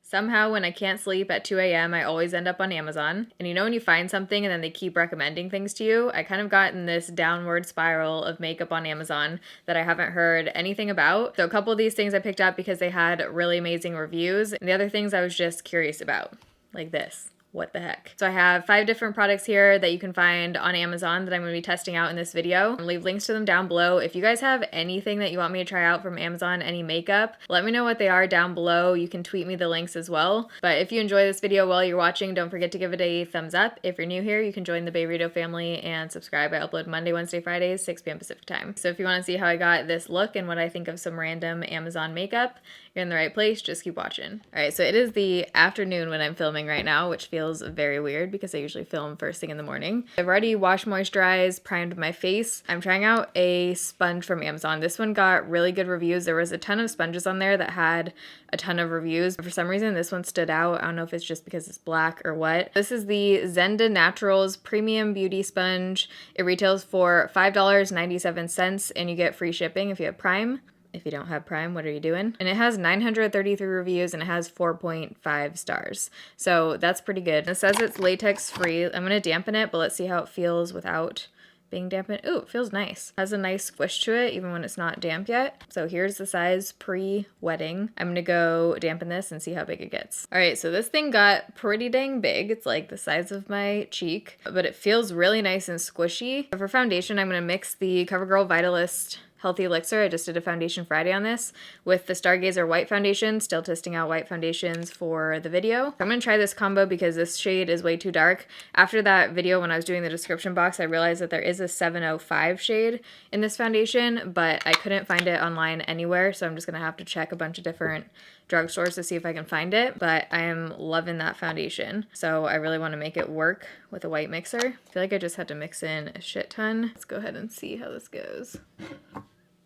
Somehow when I can't sleep at 2 a.m., I always end up on Amazon. And you know when you find something and then they keep recommending things to you? I kind of got in this downward spiral of makeup on Amazon that I haven't heard anything about. So a couple of these things I picked up because they had really amazing reviews. And the other things I was just curious about, like this. What the heck? So I have 5 different products here that you can find on Amazon that I'm going to be testing out in this video. I'll leave links to them down below. If you guys have anything that you want me to try out from Amazon, any makeup, let me know what they are down below. You can tweet me the links as well. But if you enjoy this video while you're watching, don't forget to give it a thumbs up. If you're new here, you can join the Bayrito family and subscribe. I upload Monday, Wednesday, Fridays, 6 p.m. Pacific time. So if you want to see how I got this look and what I think of some random Amazon makeup, you're in the right place. Just keep watching. All right, so it is the afternoon when I'm filming right now, which feels very weird because I usually film first thing in the morning. I've already washed, moisturized, primed my face. I'm trying out a sponge from Amazon. This one got really good reviews. There was a ton of sponges on there that had a ton of reviews. For some reason, this one stood out. I don't know if it's just because it's black or what. This is the Zenda Naturals Premium Beauty Sponge. It retails for $5.97 and you get free shipping if you have Prime. If you don't have Prime, what are you doing? And it has 933 reviews and it has 4.5 stars. So that's pretty good. It says it's latex free. I'm going to dampen it, but let's see how it feels without being dampened. Ooh, it feels nice. Has a nice squish to it even when it's not damp yet. So here's the size pre-wetting. I'm going to go dampen this and see how big it gets. All right, so this thing got pretty dang big. It's like the size of my cheek, but it feels really nice and squishy. For foundation, I'm going to mix the CoverGirl Vitalist Healthy Elixir. I just did a Foundation Friday on this with the Stargazer White Foundation. Still testing out white foundations for the video. I'm going to try this combo because this shade is way too dark. After that video when I was doing the description box, I realized that there is a 705 shade in this foundation, but I couldn't find it online anywhere, so I'm just going to have to check a bunch of different drugstores to see if I can find it, but I am loving that foundation. So I really want to make it work with a white mixer. I feel like I just had to mix in a shit ton. Let's go ahead and see how this goes.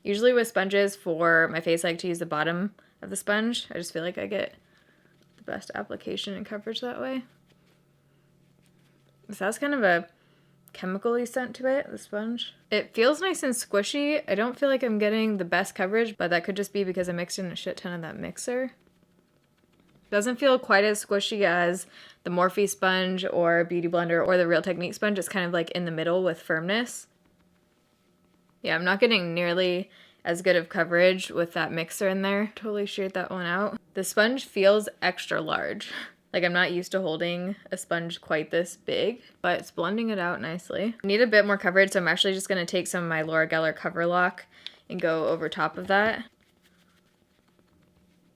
Usually with sponges for my face, I like to use the bottom of the sponge. I just feel like I get the best application and coverage that way. This has kind of a chemical-y scent to it, the sponge. It feels nice and squishy. I don't feel like I'm getting the best coverage, but that could just be because I mixed in a shit ton of that mixer. Doesn't feel quite as squishy as the Morphe sponge or Beauty Blender or the Real Technique sponge. It's kind of like in the middle with firmness. Yeah, I'm not getting nearly as good of coverage with that mixer in there. Totally shared that one out. The sponge feels extra large. Like I'm not used to holding a sponge quite this big, but it's blending it out nicely. I need a bit more coverage, so I'm actually just going to take some of my Laura Geller Cover Lock and go over top of that.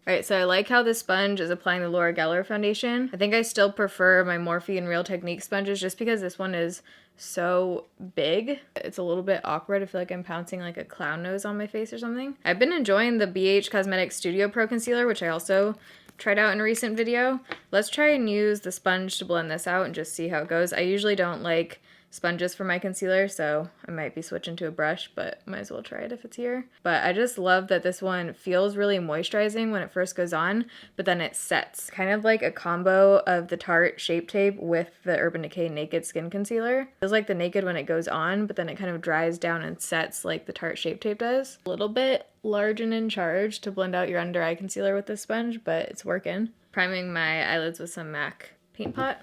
Alright, so I like how this sponge is applying the Laura Geller foundation. I think I still prefer my Morphe and Real Technique sponges just because this one is so big. It's a little bit awkward. I feel like I'm pouncing like a clown nose on my face or something. I've been enjoying the BH Cosmetics Studio Pro Concealer, which I also tried out in a recent video. Let's try and use the sponge to blend this out and just see how it goes. I usually don't like sponges for my concealer, so I might be switching to a brush, but might as well try it if it's here. But I just love that this one feels really moisturizing when it first goes on, but then it sets. Kind of like a combo of the Tarte Shape Tape with the Urban Decay Naked Skin Concealer. Feels like the Naked when it goes on, but then it kind of dries down and sets like the Tarte Shape Tape does. A little bit large and in charge to blend out your under eye concealer with this sponge, but it's working. Priming my eyelids with some MAC Paint Pot.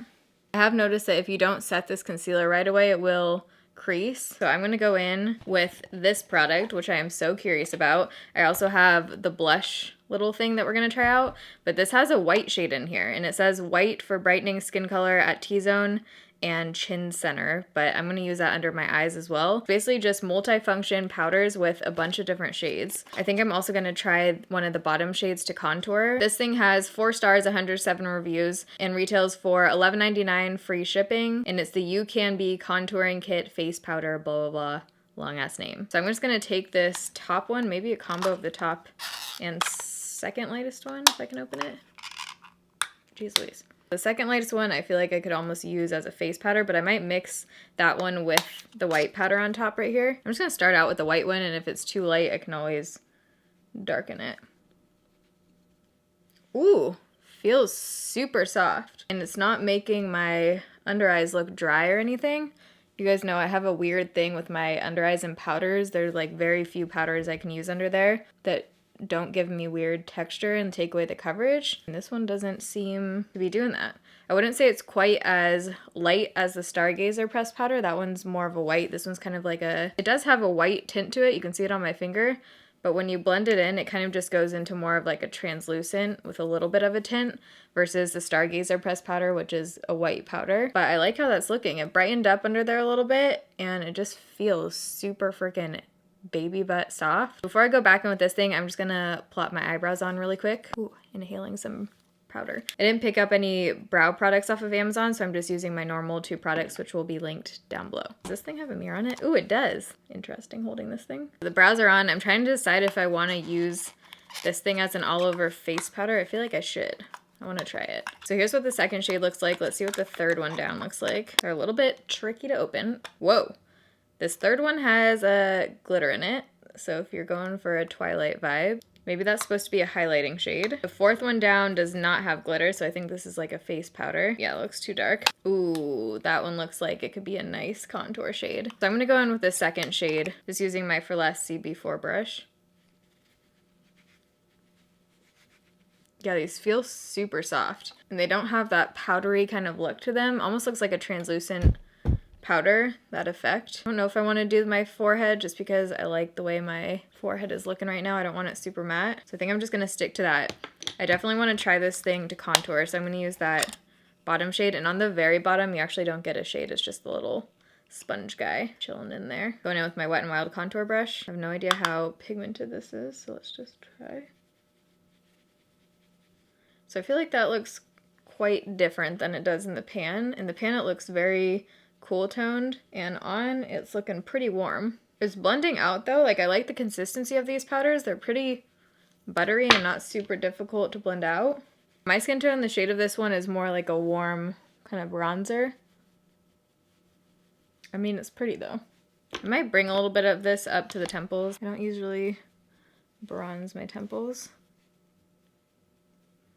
I have noticed that if you don't set this concealer right away, it will crease. So I'm going to go in with this product, which I am so curious about. I also have the blush little thing that we're going to try out, but this has a white shade in here, and it says white for brightening skin color at T-zone and chin center, but I'm going to use that under my eyes as well. Basically just multi-function powders with a bunch of different shades. I think I'm also going to try one of the bottom shades to contour. This thing has 4 stars, 107 reviews, and retails for $11.99 free shipping, and it's the You Can Be Contouring Kit Face Powder blah blah blah. Long ass name. So I'm just going to take this top one, maybe a combo of the top and second lightest one, if I can open it. Jeez Louise. The second lightest one I feel like I could almost use as a face powder, but I might mix that one with the white powder on top right here. I'm just going to start out with the white one, and if it's too light, I can always darken it. Ooh, feels super soft. And it's not making my under eyes look dry or anything. You guys know I have a weird thing with my under eyes and powders. There's like very few powders I can use under there that don't give me weird texture and take away the coverage. And this one doesn't seem to be doing that. I wouldn't say it's quite as light as the Stargazer pressed powder. That one's more of a white. This one's kind of like a, it does have a white tint to it. You can see it on my finger. But when you blend it in, it kind of just goes into more of like a translucent with a little bit of a tint versus the Stargazer pressed powder, which is a white powder. But I like how that's looking. It brightened up under there a little bit and it just feels super freaking baby butt soft. Before I go back in with this thing, I'm just gonna plop my eyebrows on really quick. Ooh, inhaling some powder. I didn't pick up any brow products off of Amazon, so I'm just using my normal 2 products, which will be linked down below. Does this thing have a mirror on it? Ooh, it does. Interesting holding this thing. The brows are on. I'm trying to decide if I want to use this thing as an all-over face powder. I feel like I should. I want to try it. So here's what the second shade looks like. Let's see what the third one down looks like. They're a little bit tricky to open. Whoa. This third one has a glitter in it. So if you're going for a Twilight vibe, maybe that's supposed to be a highlighting shade. The fourth one down does not have glitter, so I think this is like a face powder. Yeah, it looks too dark. Ooh, that one looks like it could be a nice contour shade. So I'm gonna go in with the second shade, just using my For Less CB4 brush. Yeah, these feel super soft, and they don't have that powdery kind of look to them. Almost looks like a translucent powder, that effect. I don't know if I want to do my forehead just because I like the way my forehead is looking right now. I don't want it super matte. So I think I'm just going to stick to that. I definitely want to try this thing to contour. So I'm going to use that bottom shade. And on the very bottom, you actually don't get a shade. It's just the little sponge guy chilling in there. Going in with my Wet n Wild contour brush. I have no idea how pigmented this is. So let's just try. So I feel like that looks quite different than it does in the pan. In the pan, it looks very cool toned, and on it's looking pretty warm. It's blending out though. Like, I like the consistency of these powders. They're pretty buttery and not super difficult to blend out. My skin tone, the shade of this one is more like a warm kind of bronzer. I mean, it's pretty though. I might bring a little bit of this up to the temples. I don't usually bronze my temples.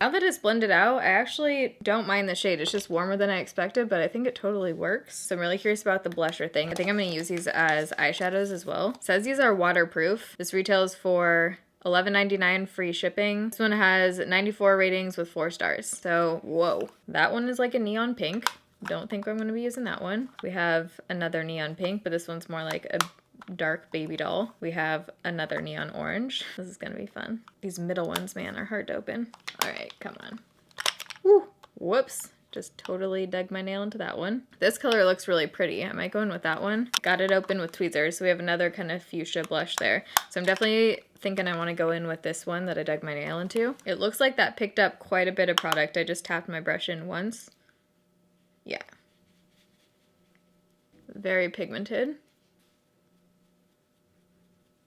Now that it's blended out, I actually don't mind the shade. It's just warmer than I expected, but I think it totally works. So I'm really curious about the blusher thing. I think I'm going to use these as eyeshadows as well. It says these are waterproof. This retails for $11.99 free shipping. This one has 94 ratings with 4 stars. So, whoa. That one is like a neon pink. Don't think I'm going to be using that one. We have another neon pink, but this one's more like a dark baby doll. We have another neon orange. This is gonna be fun. These middle ones, man, are hard to open. All right, come on. Woo! Whoops. Just totally dug my nail into that one. This color looks really pretty. I might go in with that one. Got it open with tweezers, so we have another kind of fuchsia blush there. So I'm definitely thinking I want to go in with this one that I dug my nail into. It looks like that picked up quite a bit of product. I just tapped my brush in once. Yeah. Very pigmented.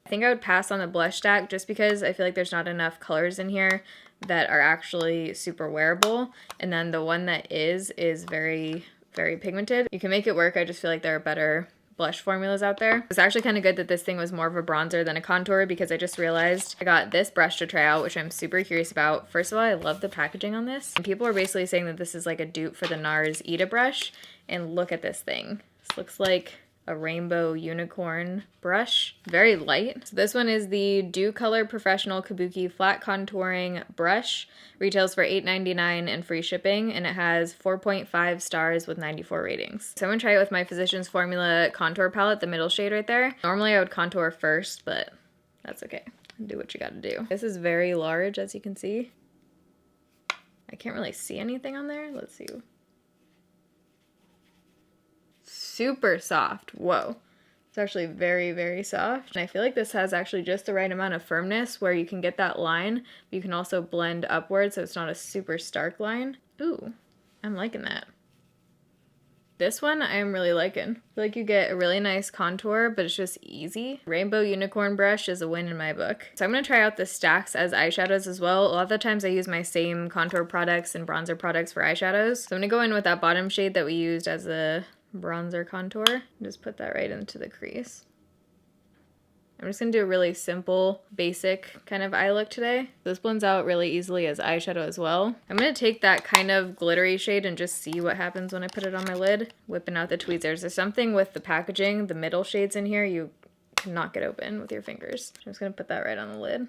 I think I would pass on the blush stack just because I feel like there's not enough colors in here that are actually super wearable. And then the one that is very, very pigmented. You can make it work. I just feel like there are better blush formulas out there. It's actually kind of good that this thing was more of a bronzer than a contour because I just realized I got this brush to try out, which I'm super curious about. First of all, I love the packaging on this. And people are basically saying that this is like a dupe for the NARS Ita brush. And look at this thing. This looks like a rainbow unicorn brush. Very light. So this one is the Dew Color Professional Kabuki Flat Contouring Brush. Retails for $8.99 and free shipping, and it has 4.5 stars with 94 ratings. So I'm gonna try it with my Physicians Formula contour palette, the middle shade right there. Normally I would contour first, but that's okay. Do what you gotta do. This is very large, as you can see. I can't really see anything on there. Let's see. Super soft. Whoa. It's actually very, very soft. And I feel like this has actually just the right amount of firmness where you can get that line, but you can also blend upwards so it's not a super stark line. Ooh, I'm liking that. This one I am really liking. I feel like you get a really nice contour, but it's just easy. Rainbow Unicorn brush is a win in my book. So I'm gonna try out the stacks as eyeshadows as well. A lot of the times I use my same contour products and bronzer products for eyeshadows. So I'm gonna go in with that bottom shade that we used as a bronzer contour. Just put that right into the crease. I'm just gonna do a really simple, basic kind of eye look today. This blends out really easily as eyeshadow as well. I'm gonna take that kind of glittery shade and just see what happens when I put it on my lid. Whipping out the tweezers. There's something with the packaging, the middle shades in here, you cannot get open with your fingers. I'm just gonna put that right on the lid.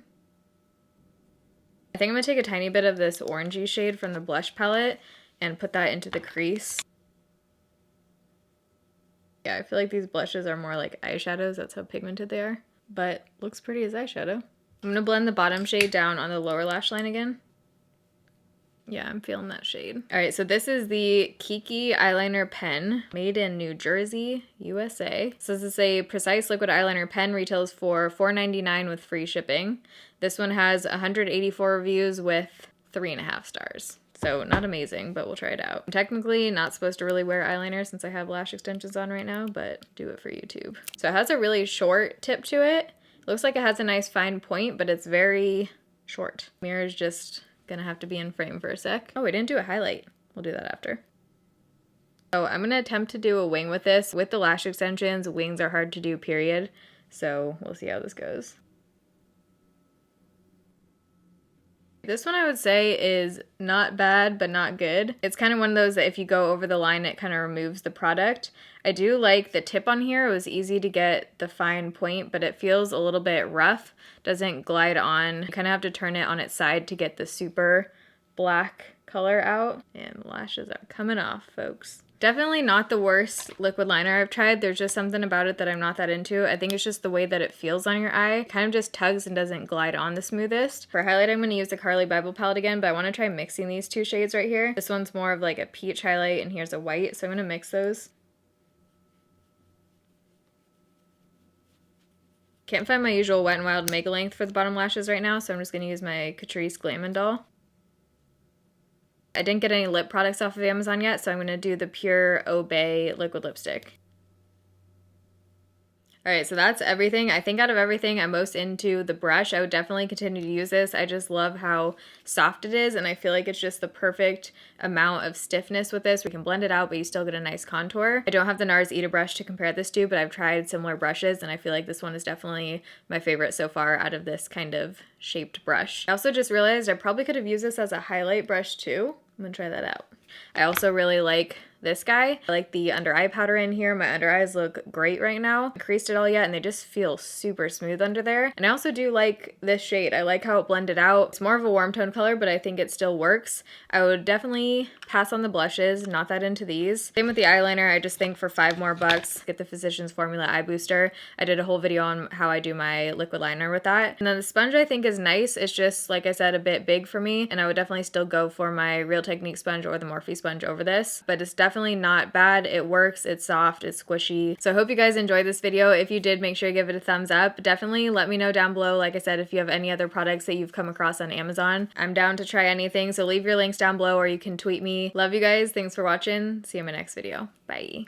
I think I'm gonna take a tiny bit of this orangey shade from the blush palette and put that into the crease. Yeah, I feel like these blushes are more like eyeshadows. That's how pigmented they are. But looks pretty as eyeshadow. I'm gonna blend the bottom shade down on the lower lash line again. Yeah, I'm feeling that shade. All right, so this is the Key Eyeliner Pen, made in New Jersey, USA. So this is a precise liquid eyeliner pen, retails for $4.99 with free shipping. This one has 184 reviews with 3.5 stars. So not amazing, but we'll try it out. I'm technically not supposed to really wear eyeliner since I have lash extensions on right now, but do it for YouTube. So it has a really short tip to it. Looks like it has a nice fine point, but it's very short. Mirror's just gonna have to be in frame for a sec. Oh, we didn't do a highlight. We'll do that after. So I'm gonna attempt to do a wing with this. With the lash extensions, wings are hard to do, period. So we'll see how this goes. This one I would say is not bad, but not good. It's kind of one of those that if you go over the line, it kind of removes the product. I do like the tip on here. It was easy to get the fine point, but it feels a little bit rough. Doesn't glide on. You kind of have to turn it on its side to get the super black color out. And the lashes are coming off, folks. Definitely not the worst liquid liner I've tried. There's just something about it that I'm not that into. I think it's just the way that it feels on your eye. It kind of just tugs and doesn't glide on the smoothest. For highlight, I'm going to use the Carly Bible palette again, but I want to try mixing these two shades right here. This one's more of like a peach highlight, and here's a white, so I'm going to mix those. Can't find my usual Wet n Wild Mega Length for the bottom lashes right now, so I'm just going to use my Catrice Glam & Doll. I didn't get any lip products off of Amazon yet, so I'm going to do the Pure Obey liquid lipstick. Alright, so that's everything. I think out of everything, I'm most into the brush. I would definitely continue to use this. I just love how soft it is, and I feel like it's just the perfect amount of stiffness with this. We can blend it out, but you still get a nice contour. I don't have the NARS Ita brush to compare this to, but I've tried similar brushes, and I feel like this one is definitely my favorite so far out of this kind of shaped brush. I also just realized I probably could have used this as a highlight brush too. I'm gonna try that out. I also really like this guy. I like the under eye powder in here. My under eyes look great right now. I haven't creased it all yet, and they just feel super smooth under there. And I also do like this shade. I like how it blended out. It's more of a warm tone color, but I think it still works. I would definitely pass on the blushes, not that into these. Same with the eyeliner. I just think for $5 more, get the Physicians Formula Eye Booster. I did a whole video on how I do my liquid liner with that. And then the sponge I think is nice. It's just, like I said, a bit big for me, and I would definitely still go for my Real Technique sponge or the Morphe sponge over this, but it's definitely not bad. It works, it's soft, it's squishy. So I hope you guys enjoyed this video. If you did, make sure you give it a thumbs up. Definitely let me know down below, like I said, if you have any other products that you've come across on Amazon. I'm down to try anything, so leave your links down below or you can tweet me. Love you guys. Thanks for watching. See you in my next video. Bye.